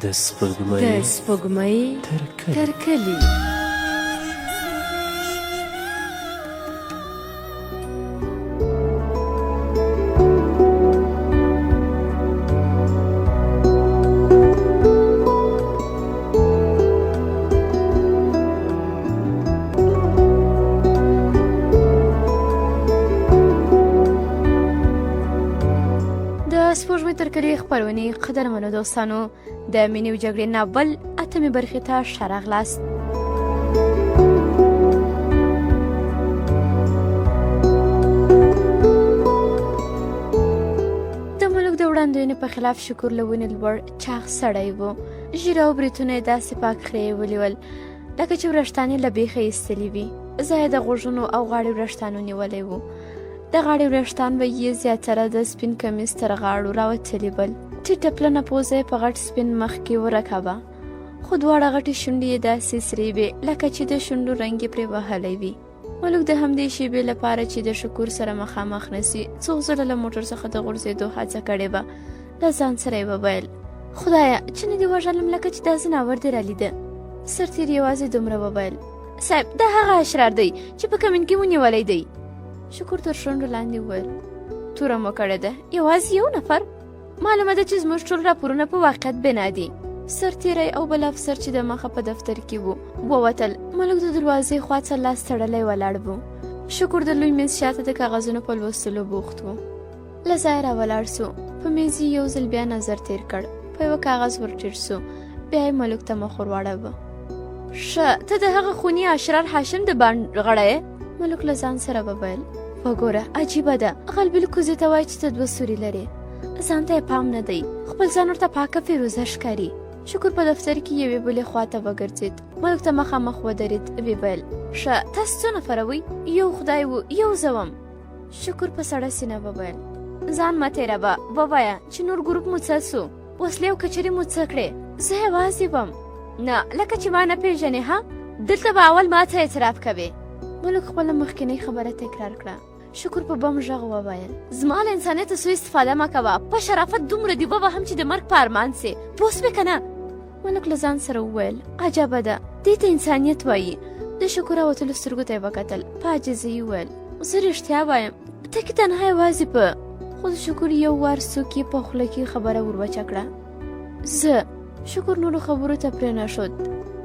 د سپوږمۍ تر کلي. سپوږمۍ تر کلي خپرونې قدرمنو دوستانو د مینې او جګړې ناول اتمه برخه ته ښه راغلاست. د ملک د وړاندوینې په خلاف شکر له ونې لوړ چاغ سړی و. ږیره او بریتونه یې داسې پاک خرې ولول لکه چې وریښتان یې له بیخه ایستلي وي. ځای یې د غوږونو او غاړې وریښتانو نیولی و. د غاړې وریښتان به یې زیاتره د سپین کمیس تر غاړو راوتلي بل. ټیټه پلنه پوزه یې په غټ سپین مخ کې ورکوه، خو دواړه غټې شونډې یې داسې سرې وې لکه چې د شونډو رنګ یې پرې وهلی وي. ملک د همدې شیبې لپاره چې د شکور سره مخامخ نسي څو ځله له موټر څخه د غورځېدو هڅه کړې وه. له ځان سره یې وویل: خدایه چې نه دې وژلم لکه چې دا ځناور دې رالیده. سرتېر یوازې دومره وویل: صاحب دا هغه اشرار دی چې په کمین کې ونیولی دی. شکور تر شونډو لاندې وویل: توره مو کړې ده، یوازې یو نفر؟ معلومه ده چې زموږ ټول راپورونه په واقعیت بنا دي. سرتېری او بل افسر چې د مخه په دفتر کې ووتل. ملک د دروازې خوا څه لاس تړلی ولاړ و. شکور د لوی میز شاته د کاغذونو په لوستلو بوخت و. له ځایه راولاړ سو، په میز یې یو ځل بیا نظر تیر کړ، په یوه کاغذ ورټیټ سو، بیا یې ملک ته مخ ور واړوه. ښه، ته د هغه خوني اشرار هاشم د بانډ غړی یې؟ ملک له ځان سره وویل: وګوره عجیبه ده، غلبیل کوزې ته وایي چې ته دوه سوري لرې، ځان ته یې پام نه دی، خپل ځان ورته پاکه فیروزه ښکاري. شکور په دفتر کې یوې بلې خواته وګرځېد، ملک ته مخامخ ودرېد، ویې ویل: ښه، تاسو څو نفره وئ؟ یو خدای و، یو زه وم. شکور په سړه سینه وویل: ځان مه تېروه، ووایه چې نور ګروپ مو څه سو، وسلې او کچرې مو څه کړې؟ زه یوازې وم. نه لکه چې ما نه پېژنې ها، دلته به اول ما ته اعتراف کوې. ملک خپله مخکینۍ خبره تکرار کړه. شکور په بم غږ وویل: زما له انسانیته سوء استفاده مه کوه، په شرافت دومره دې ووهم چې د مرګ په ارمان سې، پوه سوې که نه؟ ملک له ځان سره وویل: عجبه ده، دې ته انسانیت وایي. د شکور راوتلو سترګو ته یې وکتل، په عاجزۍ یې وویل: زه رښتیا وایم، ته کې تنها یوازې په. خو د شکور یو وار څوک یې په خوله کې خبره وروچه کړه: زه. شکور نورو خبرو ته پرېنښود،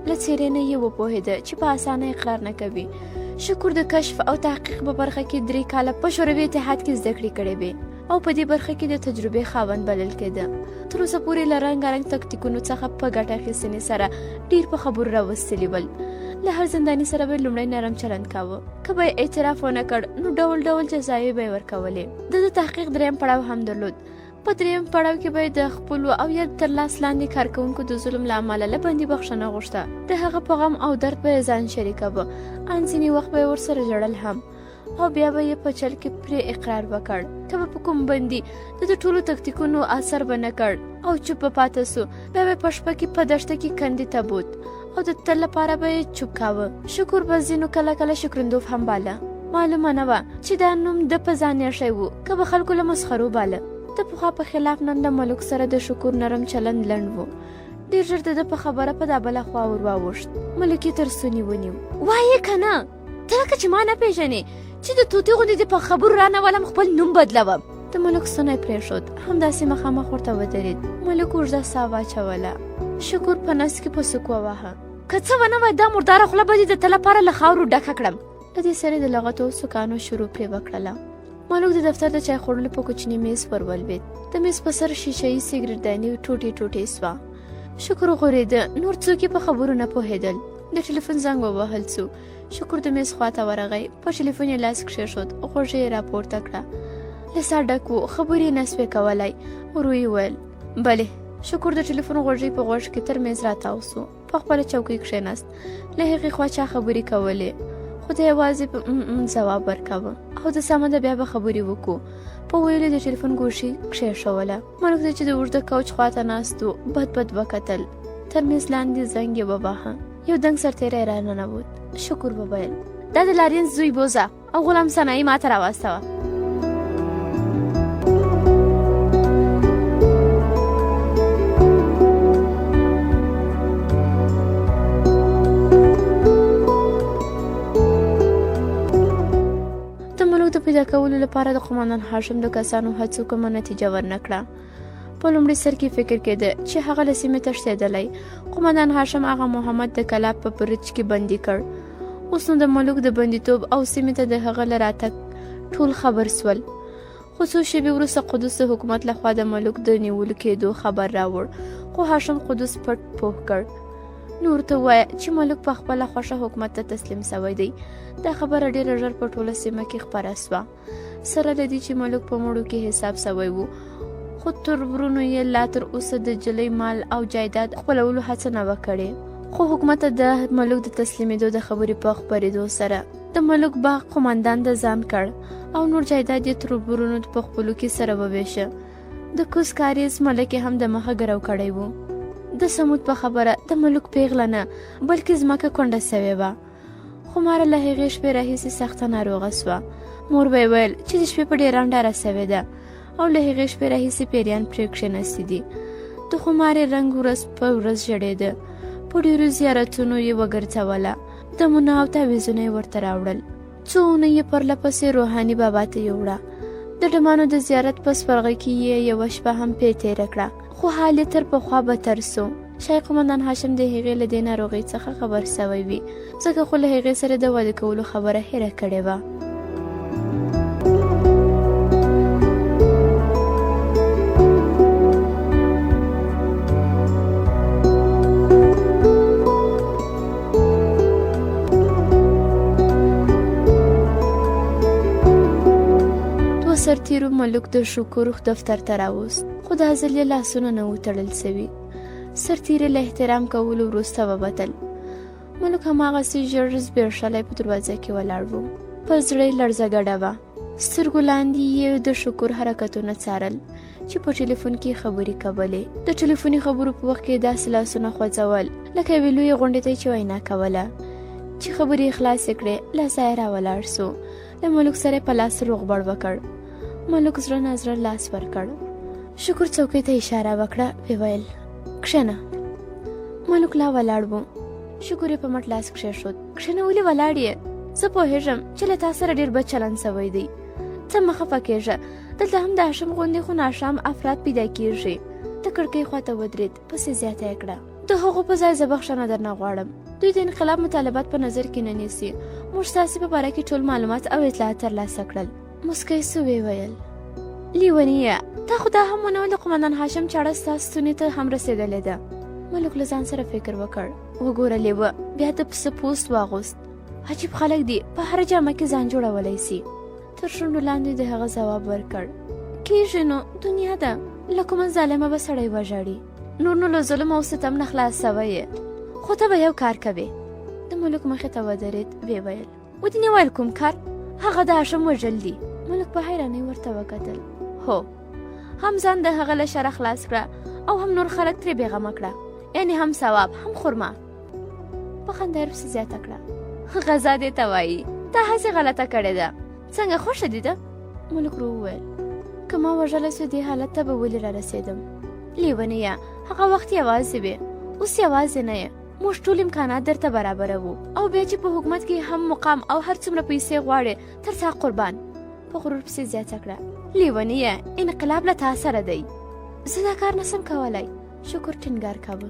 له څېرې نه یې وپوهېده چې په اسانه اقرار نه کوي. شکور د کشف او تحقیق په برخه کې 3 کاله په شوروي اتحاد کې زده کړې کړې وې او په دې برخه کې د تجربې خاوند بلل کېده. تر اوسه پورې له رنګارنګ تکتیکونو څخه په ګټه اخیستنې سره ډېر په خبرو راوستلي ول. له هر زنداني سره به لومړی نرم چلند کاوه، که به یې اعتراف ونه کړ نو ډول ډول جزاوې به یې ورکولې. د تحقیق 3م پړاو هم درلود. په 3م پړاو کې به یې د خپلو او یا تر لاس لاندې کارکوونکو د ظلم له امله له بندي بخښنه غوښته. د هغه په غم او درد به یې ځان شریکاوه، ان ځینې وخت به یې ورسره ژړل هم، او بیا به یې په چل کې پرې اقرار وکړ. که به په کوم بندي د ټولو تکتیکونو اثر به نه کړ او چوپ به پاته سو، بیا به په شپه کې په دښته کې کندې ته بوت او د تل لپاره به یې چوپ کاوه. شکور به ځینو کله کله شکرندوف هم باله. معلومه نه وه چې دا نوم د په ځان ایښی و که به خلکو له مسخرو باله. د پخوا په خلاف نن د ملک سره د شکور نرم چلند لنډ و. ډېر ژر د ده په خبره په دا بله خوا ور واوښت. ملک یې تر ستوني ونیو: وایې که نه، ته لکه چې ما نه پېژنې چې د طوطي غوندې دې په خبرو رانولم، خپل نوم بدلوم. د ملک ستونی پرېښود، همداسې مخامخ ورته ودرېد. ملک اوږده ساه واچوله. شکور په نس کې په سوک وواهه: که څه ونه وای دا مرداره خوله به دې د تل لپاره له خاورو ډکه کړم. له دې سره د لغتو سوکانو شروع پرې وکړله. ملک د دفتر د چای خوړلو په کوچني میز پر ولوېد. د میز په سر شیشه یي سګرټدانې ټوټې ټوټې سوه. شکور غورېده، نور څوک یې په خبرو نه پوهېدل. د ټلیفون زنګ ووهل سو. شکور د میز خواته ورغی، په ټلیفون یې لاس کښېښود، غوږ یې راپورته کړه. له ساه ډک و، خبرې یې نسوې کولی. ورو یې وویل: بلې. شکور د ټلیفون غوږۍ په غوږ کې تر میز راتاو سو، په خپله چوکۍ کښېناست. له هغې خوا چا خبرې کولې، خو ته یوازې په ځواب ورکاوه او د سمه ده بیا به خبرې وکړو. په ویلو د ټلیفون ګوشي کښېښوله. ملک ته چې د اوږده کوچ خواته ناست و بد بد وکتل. تر میز لاندې زنګ یې وواهه. یو دنګ سرتېری راننوت. شکور وویل: دا د لارین زوی بوزه او غلام سنایي ما ته راواستوه. پیدا کولو لپاره د قومندان هاشم د کسانو هڅو کومه نتیجه ورنکړه. په لومړي سر کې فکر کېده چې هغه له سیمې تښتېدلی. قومندان هاشم هغه محمد د کلاب په برج کې بندي کړ. اوس نو د ملک د بندیتوب او سیمې ته د هغه له راتګ ټول خبر سول. خو څو شېبې وروسته قدوس د حکومت لخوا د ملک د نیولو کېدو خبر راوړ. خو هاشم قدوس پټ پوه کړ. نور ته ووایه چې ملک په خپله خوښه حکومت ته تسلیم سوی دی. دا خبره ډېره ژر په ټوله سیمه کې خپره سوه. سره له دې چې ملک په مړو کې حساب سوی و، خو تر ورونو یې لا تر اوسه د جلۍ مال او جایداد خپلولو هڅه نه وه کړې. خو حکومت د ملک د تسلیمېدو د خبرې په خپرېدو سره د ملک باغ قومندان د ځان کړ او نور جایداد یې تر ورونو په خپلو کې سره وویشه. د کوز کاریز ملک هم د مخه ګرو کړی و. د سمود په خبره د ملک پیغله نه بلکې ځمکه کونډه سوې وه. خو ماره له هغې شپې راهیسې سخته ناروغه سوه. مور به یې ویل چې د شپې په ډېره ډاره سوې ده او له هغې شپې راهیسې پیریان پرې کښېنستي دي. د خمارې رنګ ورځ په ورځ ژړېده. په ډېرو زیارتونو یې وګرځوله. دمونه او تعویضونه یې ورته راوړل. څو اونۍ یې پرله پسې روحاني بابا ته یوړه. د ډمانو د زیارت په سپرغۍ کې یې یوه شپه هم پې تېره کړه. خو حال یې تر پخوا بدتر سو. شاید قومندان هاشم د هغې له دې ناروغۍ څخه خبر سوی وي، ځکه خو له هغې سره د واده کولو خبره هېره کړې وه. سرتیرو ملک د شکر دفتر ته راوست، خو دا ځل یې لاسونه نه وو تړل سوي. سرتیرې له احترام کولو وروسته ووتل. ملک هماغسې ژر زبېښلی په دروازه کې ولاړ و. په زړه یې لړزه ګډه وه. سترګو لاندې یې د شکر حرکتونه څارل چې په ټلیفون کې خبرې کولې. د ټلیفوني خبرو په وخت کې داسې لاسونه خوځول لکه یوې لویې غونډې ته چې وینا کوله. چې خبرې یې خلاصې کړې، له ځایه راولاړ سو. له ملک سره په لاس روغبړ وکړ. ملک زړه نازړه لاس ورکړ. شکر څوکۍ ته اشاره وکړه، ویې ویل کښېنه. ملک لا ولاړ و. شکر یې په مټ لاس کښېښود. کښېنه ولې ولاړ یې؟ زه پوهېږم چې له تا سره ډېر بد چلند سوی دی. ته مه خفه کېږه. دلته هم د هاشم غوندې خو ناشام افراد پیدا کېږي. د کړکۍ خواته ودرېد، پسې زیاته یې کړه. د هغو په ځای زه بخښنه درنه غواړم. دوی د انقلاب مطالبات په نظر کې نه نیسي. موږ ستاسې په باره کې ټول معلومات او اطلاعات ترلاسه کړل. مسکی سو ویې ویل لیونیه، تا خو دا هم ونه ویل د قومندان هاشم چاړه ستاسو ستوني ته هم رسېدلې ده. ملک له ځان سره فکر وکړ. وګوره لیوه بیا د پسه پوست واغوست. عجیب خلک دي، په هره جامه کې ځان جوړولی سي. تر شونډو لاندې د هغه ځواب ورکړ. کېږي نو، دنیا ده. له کومه ظالمه به سړی وژاړي. نور نو له ظلم او ستم نه خلاص سوی یې. خو ته به یو کار کوې. د ملک مخې ته ودرېد، ویې ویل ودې نه ویل کوم کار؟ هغه د هاشم وژل دي. ملک په حیرانۍ ورته وکتل. هو، هم ځان د هغه له شره خلاص کړه او هم نور خلک ترې بېغمه کړه. یعنې هم ثواب هم خرما. په خندا یې پسې زیاته کړه. غذا دې ته وایي، تا هسې غلطه کړې ده. څنګه خوښه دې ده؟ ملک ورو وویل که ما وژلی سو دې حالت ته به ولې رارسېدم؟ لیونیه، هغه وخت یوازې وې، اوس یوازې نه یې. موږ ټول امکانات درته برابروو او بیا چې په حکومت کې هم مقام او هر څومره پیسې غواړې تر تا قربان. په غرور پسې زیاته کړه. لیونیه، انقلاب له تا سره دی. زه دا کار نسم کولی. شکر ټینګار کاوه.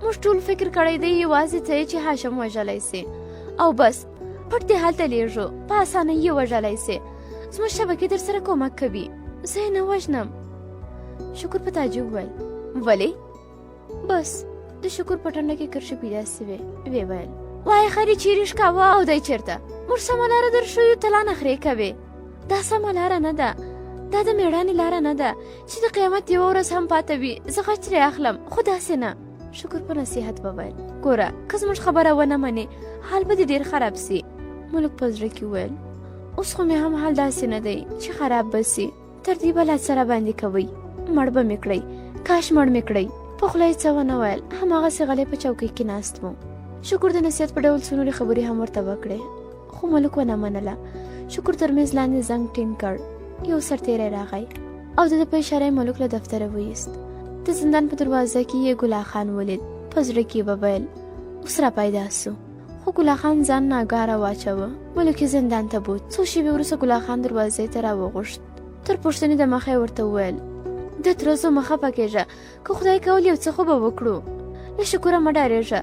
موږ ټول فکر کړی دی یوازې ته چې هاشم وژلی سي او بس پټ دې هلته لیږو، په اسانه یې وژلی سي. زموږ شبکې در سره کومک کوي، زه یې نه وژنم. شکر په تعجب وویل ولې؟ بس د شکر په ټنډه کې کرښې پیدا سوې. ویې ویل وایه خرې چیرې ښکاوه او دی چېرته؟ موږ سمه لاره در ښیو، ته لا نخرې کوې. دا سمه لاره نه ده. دا د مېړانې لاره نه ده چې د قیامت یوه ورځ هم پاته وي زه غچ ترې اخلم، خو داسې نه. شکر په نصیحت وویل ګوره که زموږ خبره ونه منې حال به دې ډېر خراب سي. ملک په زړه کې وویل اوس خو مې هم حال داسې نه دی چې خراب به سي. تر دې به لاس سره باندې کوئ، مړ به مې کړئ، کاش مړ مې کړئ. په خوله یې څه ونه ویل، هماغسې غلی په چوکۍ کې ناست و. شکر د نصیحت په ډول څو نورې خبرې هم ورته وکړې، خو ملک ونه منله. شکر تر میز لاندې زنګ ټینګ کړ. یو سرتیری راغی او د ده په اشاره ملک له دفتره وایست. د زندان په دروازه کې یې ګلا خان ولید. په زړه کې وویل اوس را پیدا سو، خو خو ګلا خان ځان ناګاره واچوه. ملک یې زندان ته بوت. څو شېبې وروسته ګلا خان دروازې ته راوغوښت. تر پوښتنې د مخه یې ورته وویل د تره زوی مه خفه کېږه، که خدای کول یو څه خو به وکړو. له شکره مه ډارېږه،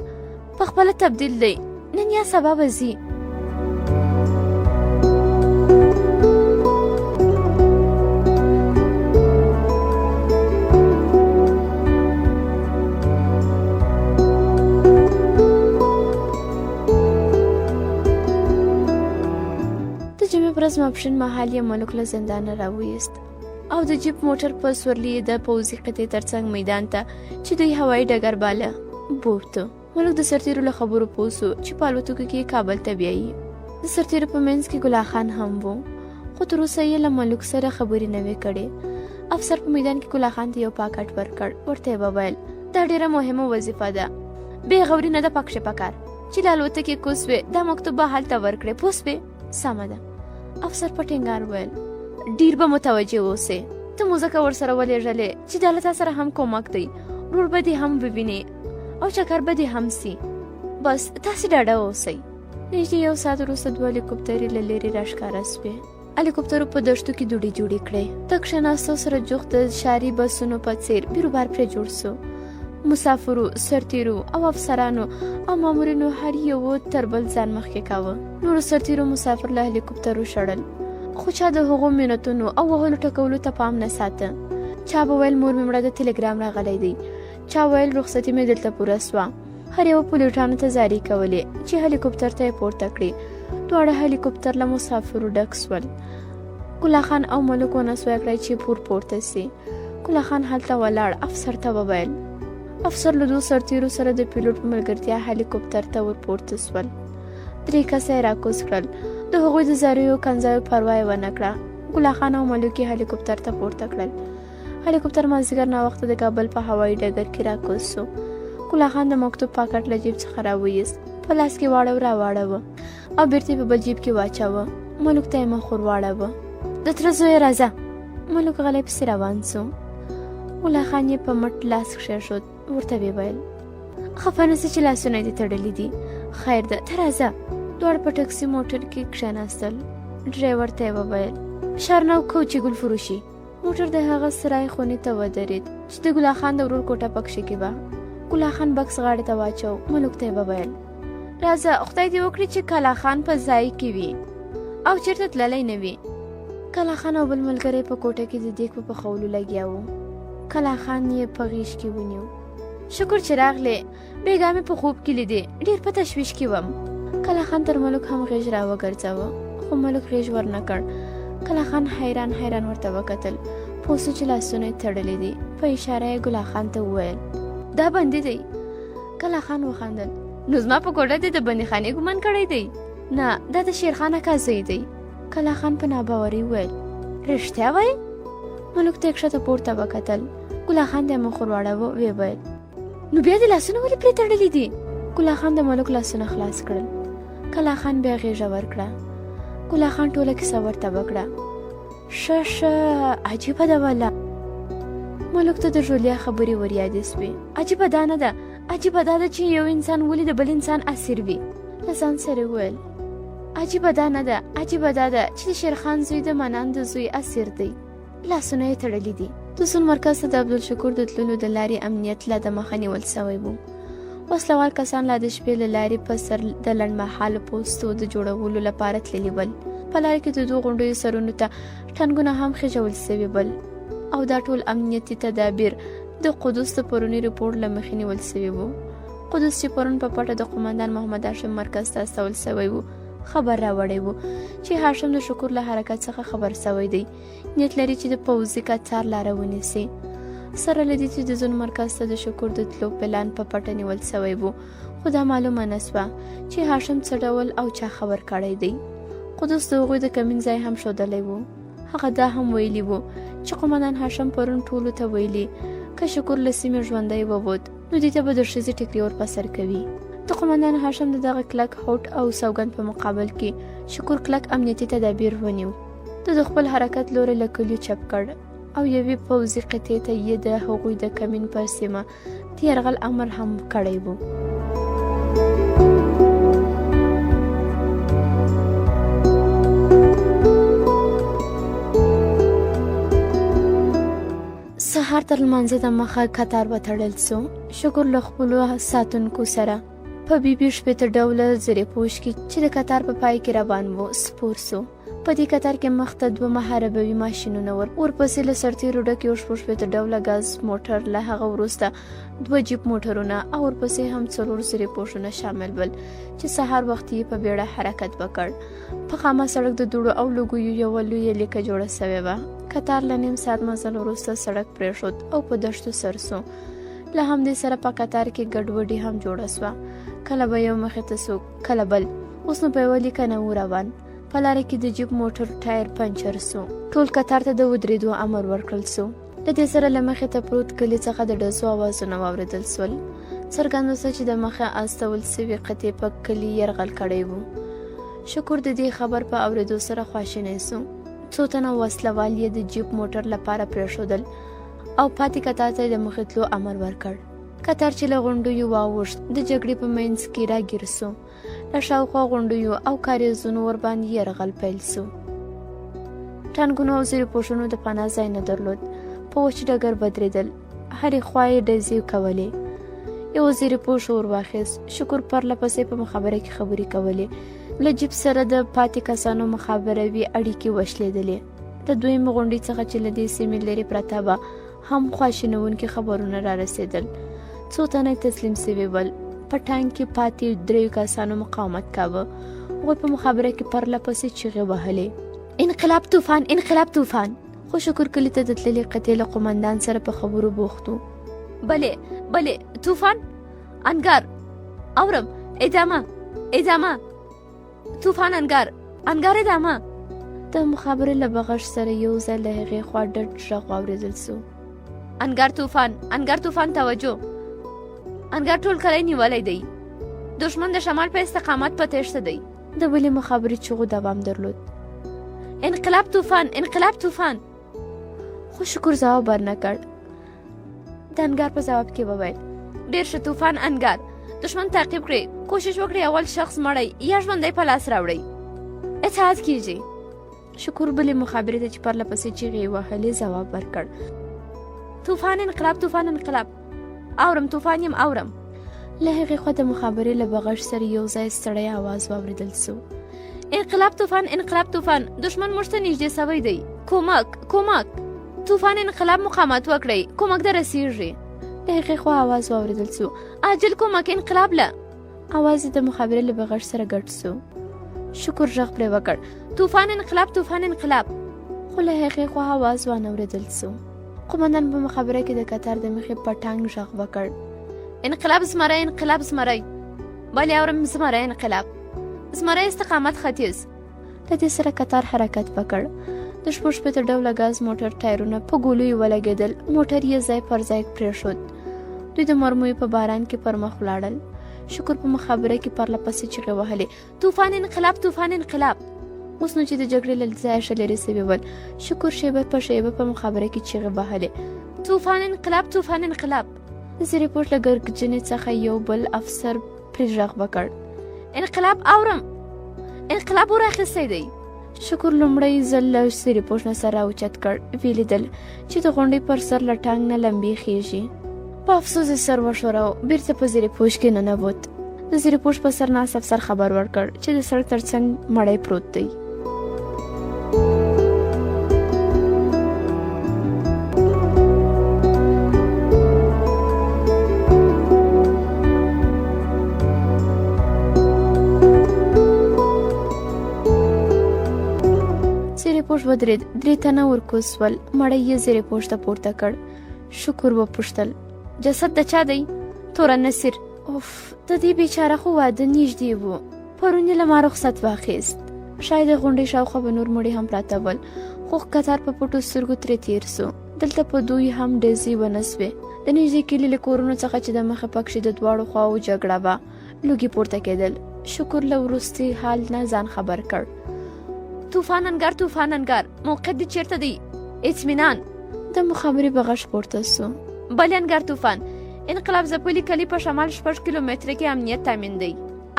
په خپله تبدیل دی، نن یا سبا به ځي. د جمعې په ورځ ماپښین مهال یې ملک له زندانه راویست او د جیپ موټر په سورلي د پوځي قطعې ترڅنګ میدان ته چې دوی هوایي ډګر باله بوته. ملک د سرتیرو له خبرو پوه سو چې په الوتکو کې کابل ته بیایي. د سرتیرو په منځ کې ګلا خان هم و، خو تر اوسه یې له ملک سره خبرې نه وې کړې. افسر په میدان کې ګلا خان ته یو پاکټ ورکړ. ورته یې وویل دا ډېره مهمه وظیفه ده، بې غوري نه ده پکښې پکار چې له الوتکې کوز وې دا مکتوب به هلته ورکړې، پوه سوې؟ سمه ده. افسر په ټینګار وویل ډیر به متوجه اوسې، ته مو ځکه ورسره ولېږلې چې دا له تا سره هم کومک دی، ورور به دې هم ووینې او چکر به دې هم سي. بس تاسې ډاډه اوسئ. نږدې یو ساعت وروسته دوه هلیکوپترې له لرې راښکاره سوې. هلیکوپترو په دښتو کې دوړې جوړې کړې. د کښېناستو سره جوخت د ښاري بسونو په څېر بیروبار پرې جوړ سو. مسافرو، سرتیرو او افسرانو او مامورینو هر یو تر بل ځان مخکې کاوه. نورو سرتیرو مسافر له هلیکوپترو شړل، خو چا د هغو منتونو او وهلو ټکولو ته پام نه ساته. چا به ویل مور مې مړه د ټلګرام راغلی دی، چا ویل رخصتي مې دلته پوره سوه. هر یو پولیټانو ته زارۍ کولې چې هلیکوپتر ته یې پورته کړي. دواړه هلیکوپتر له مسافرو ډک سول. ګلا خان او ملک ونه سوی کړی چې پورته سي. ګلا خان هلته ولاړ افسر ته وویل. افسر له دوو سرتیرو سره د پیلوټ په ملګرتیا هلیکوپتر ته ور پورته سول. 3 کسه یې راکوز کړل. د هغوی د زاریو کنځایو پروا یې ونه کړه. ګلا خان او ملک یې هلیکوپتر ته پورته کړل. هلیکوپتر مازدیګر ناوخته د کابل په هوایي ډګر کې راکوز سو. ګلا خان د مکتوب پاکټ له جیب څخه راویست، په لاس کې راواړوه او بیرته په بل جیب کې واچوه. ملک ته یې مخ ور واړوه. د تره زویه راځه. ملک غلی پسې روان سو. ګلا خان یې په مټ لاس کښېښود. ورته ویې ویل خفه نه سې چې لاسونه دې تړلي دي، خیر ده ته راځه. دواړه په ټکسي موټر کې کښېناستل. ډرایور ته یې وویل فشار نه وکړو چې ګل فروشي. موټر د هغه سرای خونې ته ودرېد چې د ګلا خان د ورور کوټه پکښې کې وه. ګلا خان بکس غاړې ته واچو. ملک ته یې وویل راځه، خدای دې وکړي چې کلا خان په ځای کې وي او چېرته تللی نه وي. کلا خان او بل ملګری په کوټه کې د دیګ په پخولو لګیا وو. کلا خان یې په غېږ کې ونیو. شکر چې راغلې، بېګا مې په خوب کې لیدې، ډېر په تشویش کې وم. کلا خان تر ملک هم غېږ را وګرځاوه، خو ملک غېږ ورنه کړ. کلا خان حیران ورته وکتل. پوه سو چې لاسونه یې تړلي دي. په اشاره یې ګلا خان ته وویل دا بندي دی. کلا خان وخندل. نو زما په کوټه دې د بندیخانې ګمان کړی دی؟ نه، دا د شیرخان اکا زوی دی. کلا خان په ناباوري وویل رښتیا وایې؟ ملک ته یې کښته پورته وکتل. ګلا خان ته یې مخ ور واړاوه. ویې ویل نو بیا دې لاسونه ولې پرې تړلي دي؟ ګلا خان د ملک لاسونه خلاص کړل. کلا خان بیا غېږه ورکړه. ګلا خان ټوله کیسه ورته وکړه. ښه عجیبه ده والا. ملک ته د ژولیا خبرې ور یادې سوې. عجیبه دا نه ده، عجیبه دا ده چې یو انسان ولې د بل انسان اسیر وي. له ځان سره وویل عجیبه دا نه ده، عجیبه دا ده چې د شیرخان زوی د منان د زوی اسیر دی، لاسونه یې تړلي دي. د سون مرکز ته د عبدالشکور د تللو د لارې امنیت لا د مخه نیول سوی و. وسلوال کسان لا د شپې له لارې په سر د لنډمهاله پوستو د جوړولو لپاره تللي ول. په لاره کې د دوو غونډیو سرونو ته ټنګونه هم خېژول سوي ول او دا ټول امنیتي تدابیر د قدس د پروني رپورټ له مخې نیول سوي وو. قدس چې پرون په پټه د قومندان محمد هاشم مرکز ته استول سوی و خبر راوړی و چې هاشم د شکور له حرکت څخه خبر سوی دی، نیت لري چې د پوځي کڅار لاره ونیسي. سره له دې چې د زون مرکز ته د شکور د تلو پلان په پټه نیول سوی و، خو دا معلومه نه سوه چې هاشم څه ډول او چا خبر کړی دی. قدس د هغوی د کمین ځای هم ښودلی و. هغه دا هم ویلي و چې قومندان هاشم پرون ټولو ته ویلي که شکور له سیمې ژوندی ووت نو دې ته به د ښځې ټیکري ور په سر کوي. د قومندان هاشم د دغه کلک هوډ او سوګند په مقابل کې شکور کلک امنیتي تدابیر ونیو. د خپل حرکت لوری له کلیو چپ کړ او یوې پوځي قطعې ته یې د هغوی د کمین پر سیمه د یرغل امر هم کړی و. سهار تر لمانځه د مخه کتار وتړل سو. شکر له خپلو ساتونکو سره په بیبي شپېته ډوله زرې پوش کې چې د کتار په پای کې روان وو سپور سو. په دې کتار کې مخته 2 محاربوي ماشینونه ورپسې له سرتیرو ډک یو شپېته ډوله ګاز موټر، له هغه وروسته 2 جیپ موټرونه او ورپسې هم 4 زرې پوشونه شامل ول چې سهار وخت یې په بیړه حرکت وکړ. په خامه سړک د دوړو او لوګیو یوه لویه لیکه جوړه سوې وه. کتار له نیم ساعت مزل وروسته سړک پرېښود او په دښتو سر سو. له همدې سره په کتار کې ګډوډي هم جوړه سوه. کله به یو مخې ته سو، کله بل. اوس نو په یوه لیکه نه و روان. په لاره کې د جیپ موټر ټایر پنچر سو. ټول کتار ته د ودرېدو امر ورکړل سو. له دې سره له مخې ته پروت کلي څخه د ډزو اوازونه واورېدل سول. څرګنده سوه چې د مخه استول سوي قطعې په کلي یرغل کړی و. شکر د دې خبر په اورېدو سره خواشینی سو. څو تنه وسلوال یې د جیپ موټر لپاره پرېښودل او پاتې کتار ته د مخې تلو امر ورکړ. کتار چې له غونډیو واوښت د جګړې په منځ کې راګیر سو. له شاوخوا غونډیو او کاریزونو ورباندې یرغل پیل سو. ټانکونو او زیرې پوشونو د پناه ځای نه درلود. په وچ ډګر بدرېدل، هرې خوا یې ډزې کولې. یو زیرې پوش ور واخیست. شکر پرله پسې په مخابره کې خبرې کولې. له جیپ سره د پاتې کسانو مخابروي اړیکې وشلېدلې. د دویمې غونډۍ څخه چې له دې سیمې لرې پرته به هم خواشینونکي خبرونه را رسېدل. څو تنه تسلیم سوي ول. په ټانک کې پاتې 3 کسانو مقاومت کاوه. هغوی په مخابره کې پرله پسې چیغې وهلې، انقلاب طوفان، انقلاب طوفان. خو شکر کلي ته د تللې قطعې له قومندان سره په خبرو بوخت و. بلې طوفان، انګار، اورم، ادامه، طوفان، انګار ادامه. د مخابرې له بغش سره یو ځل له هغې خوا ډډ غږ واورېدل سو. انګار طوفان، توجه، انګار ټول کلی نیولی دی. دشمن د شمال په استقامت په تېښته دی. د بلې مخابرې چغو دوام درلود. انقلاب طوفان. خو شکر ځواب ورنه کړ. د انګار په ځواب کې وویل، ډېر ښه طوفان، انګار. دشمن تعقیب کړئ، کوشش وکړئ اول شخص مړی یا ژوندی په لاس راوړئ. اطاعت کیږي. شکر بلې مخابرې ته چې پرله پسې چیغې وهلې ځواب ورکړ، طوفان، انقلاب. اورم طوفان یم، اورم. له هغې خوا د مخابرې له بغش سره یو ځای ستړی آواز واورېدل سو. انقلاب طوفان، دشمن موږ ته نږدې سوی دی. کومک. طوفان، انقلاب، مقاومت وکړئ، کومک در رسیږي. له هغې خوا آواز واورېدل سو، عاجل کومک، انقلاب له. آواز د مخابرې له بغش سره ګډ سو. شکر غږ پرې وکړ، طوفان، انقلاب. خو له هغې خوا آواز وانه اورېدل سو. قومندان په مخابره کې د کتار د مخې په ټانک غږ وکړ، انقلاب زمری. بلې اورم، زمری استقامت ختیځ. له دې سره کتار حرکت وکړ. د 4 ډوله ګاز موټر ټایرونه په ګولیو ولګېدل. موټر یې ځای پر ځای پرېښود. دوی د مرمیو په باران کې پر مخ ولاړل. شکر په مخابره کې پرله پسې چیغې وهلې، طوفان، انقلاب. اوس نو چې د جګړې له ځایه ښه لرې سوي ول، شکر شیبه په شیبه په مخابره کې چیغې وهلې، طوفان، انقلاب. د زیرې پوش له ګرګجنې څخه یو بل افسر پرې غږ وکړ، انقلاب اورم، انقلاب ورخیستی دی. شکر لومړی ځل له زیرې پوش نه سر راوچت کړ. ویې لیدل چې د غونډۍ پر سر له ټانک نه لمبې خیږي. په افسوس یې سر وښوراو، بیرته په زیرې پوش کې ننوت. د زیرې پوش په سر ناست افسر خبر ورکړ چې د سړک ترڅنګ مړی پروت دی. زیرې پوش ودرېد. 3 تنه ورکوز سول. مړی یې زیرې پوش ته پورته کړ. شکر وپوښتل، جسد د چا دی؟ توره نصیر. اوف، د دې بیچاره خو واده نږدې و. پرون یې له ما رخصت واخیست. شاید د غونډۍ شاوخوا به نور مړي هم پراته ول، خو کتار په پټو سترګو ترې تېر سو. دلته په دوی هم ډزې ونه سوې. د نږدې کلي له کورونو څخه چې د مخه پکښې د دواړو خواو جګړه وه، لوګي پورته کېدل. شکر له وروستي حال نه ځان خبر کړ. طوفان انګار، موقعیت دې چیرته دی؟ اطمینان. د مخابرې په غږ پورته سو. بلې انګار طوفان، انقلاب ځپلي کلي په شمال 6 کیلومتره کې امنیت تامین دی.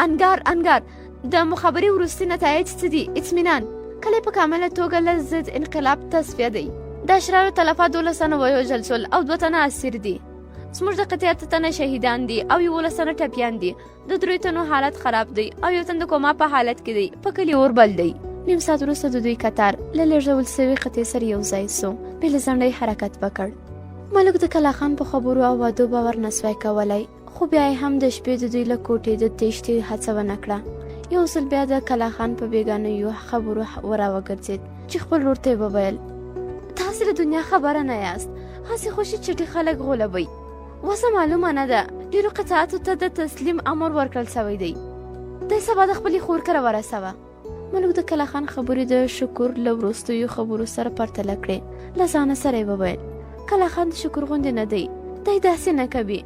انګار، د مخابرې وروستي نتایج څه دي؟ اطمینان. کلی په کامله توګه له ضد انقلاب تصفیه دی. د اشرارو تلفات 12 تنه ووژل شول او 2 تنه اسیر دي. زموږ د قطعه تنه شهیدان دي او 11 تنه ټپیان دي. د 3 تنو حالت خراب دی او 1 تن د کوما په حالت کې دی. په کلی اور بل دی. نیم ساعت وروسته د دوی کتار له لېږدول سوي قطعې سره یو ځای سو. بې له ځنډۍ حرکت وکړ. ملک د کلا خان په خبرو او وعدو باور نسوای کولی، خو بیا هم د شپې د دوی له کوټې د تېښتې هڅه ونه کړه. یو ځل بیا د کلا خان په بېګانیو خبرو وراوګرځېد چې خپل ورور ته یې وویل: تاسې له دنیا خبره نه یاست، هسې خوشي چټي خلک غولوئ. وسه معلومه نه ده ډېرو قطعاتو ته د تسلیم امر ورکړل سوی دی. دی سبا د خپلې خور کره ورسوه. ملک د کلا خان خبرې د شکر له وروستیو خبرو سره پرتله کړې. له ځانه سره یې وویل: کلا خان د شکر غوندې نه دی، دی داسې نه کوي،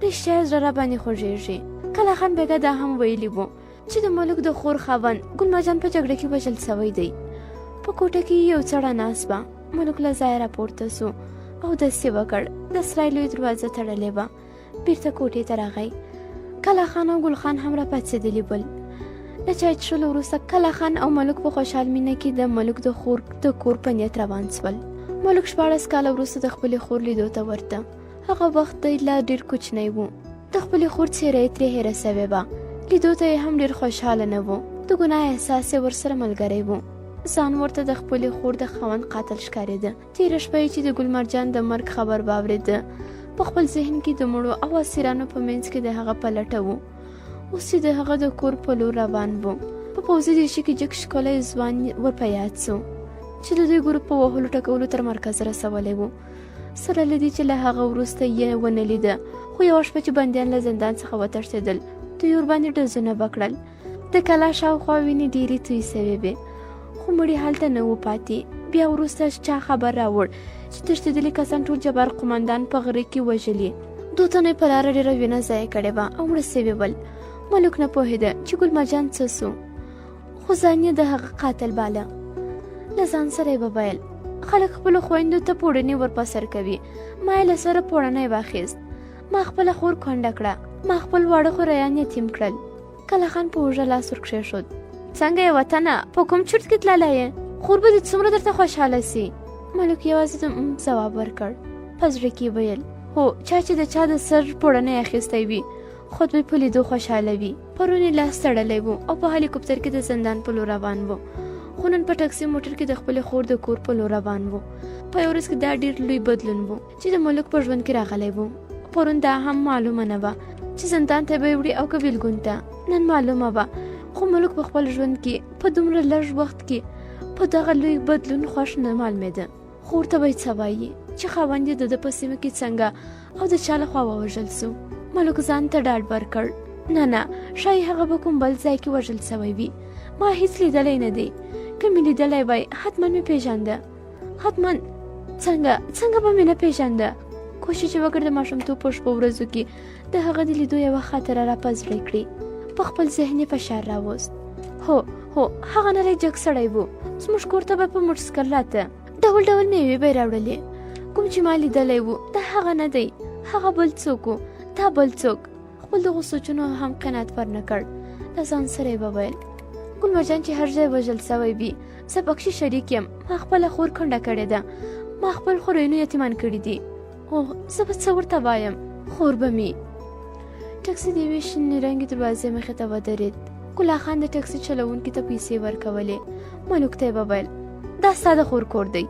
رښتیا یې زړه راباندې خوږېږي. کلا خان بېګا دا هم ویلي و چې د ملک د خور خاوند ګلماجان په جګړه کې وژل سوی دی. په کوټه کې یو څړه ناست وه. ملک له ځایه راپورته سو او داسې وکړ. د سرای لوی دروازه تړلې وه. بیرته کوټې ته راغی. کلا خان او ګل خان هم راپاڅېدلي ول. له چای څښلو وروسته کلا خان او ملک په خوشحال مینه کې د ملک د خور د کور په نیت روان سول. ملک 14 کاله وروسته د خپلې خور لیدو ته ورته. هغه وخت دی لا ډېر کوچنی و. د خپلې خور څېره یې ترې هېره سوې وه. لیدو ته یې هم ډېر خوشحاله نه و. د ګناه احساس یې ورسره ملګری و. ځان ورته د خپلې خور د خاوند قاتل ښکارېده. تېره شپه یې چې د ګل مرجان د مرګ خبر واورېده، په خپل ذهن کې د مړو او اسیرانو په منځ کې د هغه په لټه و. اوس یې د هغه د کور په لور روان و. په پوځي دیشي کې جګ ښکلی ځوان ور په یاد سو چې د دوی ګروپ په وهلو ټکولو تر مرکز رسولی و. سره له دې چې له هغه وروسته یې ونه لیده، خو یوه شپه چې بندیان له زندان څخه وتښتېدل، دوی ورباندې ډزونه وکړل. د کلا شاوخوا وینې ډېرې تویې سوې وې، خو مړي هلته نه و پاتې. بیا وروسته چا خبر راوړ چې تښتېدلي کسان ټول جبار قمندان په غره کې وژلي. 2 تنو یې په لاره ډېره وینه ضایع کړې وه او مړه سوي ول. ملک نه پوهېده چې ګل مرجان څه سو، خو ځان یې د هغه قاتل باله. له ځان سره یې وویل: خلک خپلو خویندو ته پوړنې ورپسر کوي، ما یې له سره پوړنی واخیست. ما خپله خور کونډه کړه، ما خپل واړه خوریان یتیم کړل. کلا خان په اوږه لاس ورکښېښود. څنګه یې وطنه، په کوم چرت کې تللی یې؟ خور به دې څومره درته خوشحاله سي؟ ملک یوازې د ځواب ورکړ. په زړه کې ویل: هو، چا چې د چا د سر پوړنی اخیستی وي، خود به په لیدو خوشحاله وي. پرون یې لاس تړلی و او په هلیکوپتر کې د زندان په لور روان و، خو نن په ټکسي موټر کې د خپلې خور د کور په لور روان و. په یو ورځ کې دا ډېر لوی بدلون و چې د ملک په ژوند کې راغلی و. پرون دا هم معلومه نه وه چې زندان ته به یې وړي او که بیلګون ته. نن معلومه وه، خو ملک په خپل ژوند کې په دومره لږ وخت کې په دغه لوی بدلون خوښ نه معلومېده. خور ته به یې څه وایي چې خاوند یې د ده په سیمه کې څنګه او د چا لخوا ووژل سو. ملک ځان ته ډاډ ورکړ: نه، ښایي هغه به کوم بل ځای کې وژل سوی وي. ما هیڅ لیدلی نه دی. که مې لیدلی وای حتما مې پېژانده. حتما څنګه به مې نه پېژانده؟ کوشش یې وکړ د ماشومتوب په شپو ورځو کې د هغه د لیدو یوه خاطره را په زړه کړي. په خپل ذهن یې فشار راوست. هو، هغه نری جګ سړی و. زموږ کور ته به په موټرسایکل راته، ډول ډول میوې به یې راوړلې. کوم چې ما لیدلی و دا هغه نه دی، هغه بل څوک و. دا بل څوک. خپل دغو سوچونو هم قناعت ور نه کړ. له ځان سره یې وویل: ګل مرجان چې هر ځای وژل سوی وي، زه پکښې شریک یم. ما خپله خور کونډه کړې ده، ما خپل خوریینو یتیمان کړي دي. اوه، زه به څه ورته وایم؟ خور به مې. ټکسي د یوې شنې رنګې دروازې مخې ته ودرېد. ګلا خان د ټکسي چلوونکي ته پیسې ورکولې. ملک ته یې وویل: دا ستا د خور کور دی.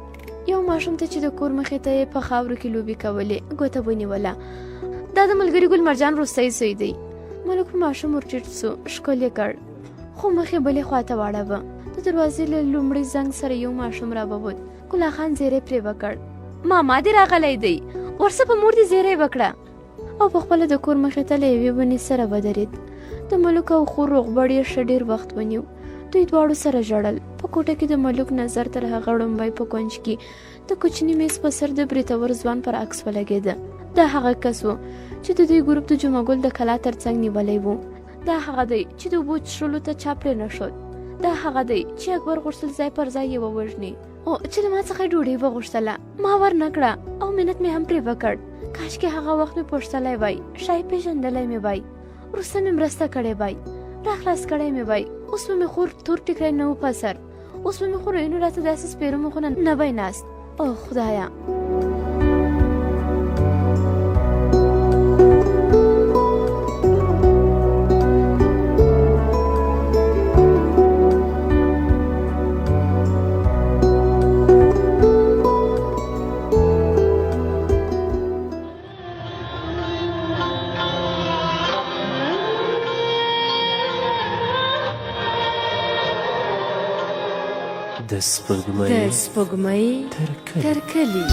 یو ماشوم ته چې د کور مخې ته یې په خاورو کې لوبې کولې ګوته ونیوله. دا د ملګري ګل مرجان روستی زوی دی. ملک په ماشوم ورټیټ سو، ښکل یې کړ، خو مخ یې بلې خواته واړوه. د دروازې له لومړي زنګ سره یو ماشوم راووت. ګلا خان زیری پرې وکړ: ماما دې راغلی دی، ورسه په مور دې زیری وکړه. او په خپله د کور مخې ته له یوې ونې سره ودرېد. د ملک او خور روغبړ یې ښه ډېر وخت ونیو. دوی دواړو سره ژړل. په کوټه کې د ملک نظر تر هغه ړومبی په کونج کې د کوچني میز په سر د بریتور ځوان پر عکس ولګېده. دا هغه کس و چې د دوی ګروپ د جمعه ګل د کلا تر څنګ نیولی و. دا هغه دی چې د اوبو څښلو ته چا پرې نه ښود. دا هغه دی چې اکبر غوښتل ځای پر ځای یې ووژني، او چې له ما څخه یې ډوډۍ وغوښتله، ما ور نه کړه او منت مې هم پرې وکړ. کاشکې هغه وخت مې پوښتلی وای، ښایي پېژندلی مې وای، وروسته مې مرسته کړې وای، راخلاص کړی مې وای. اوس به مې خور تور ټیکری نه و په سر، اوس به مې خوریینو راته داسې سپېره مخونه نه وای ناست. او خدایا. د سپوږمۍ تر کلي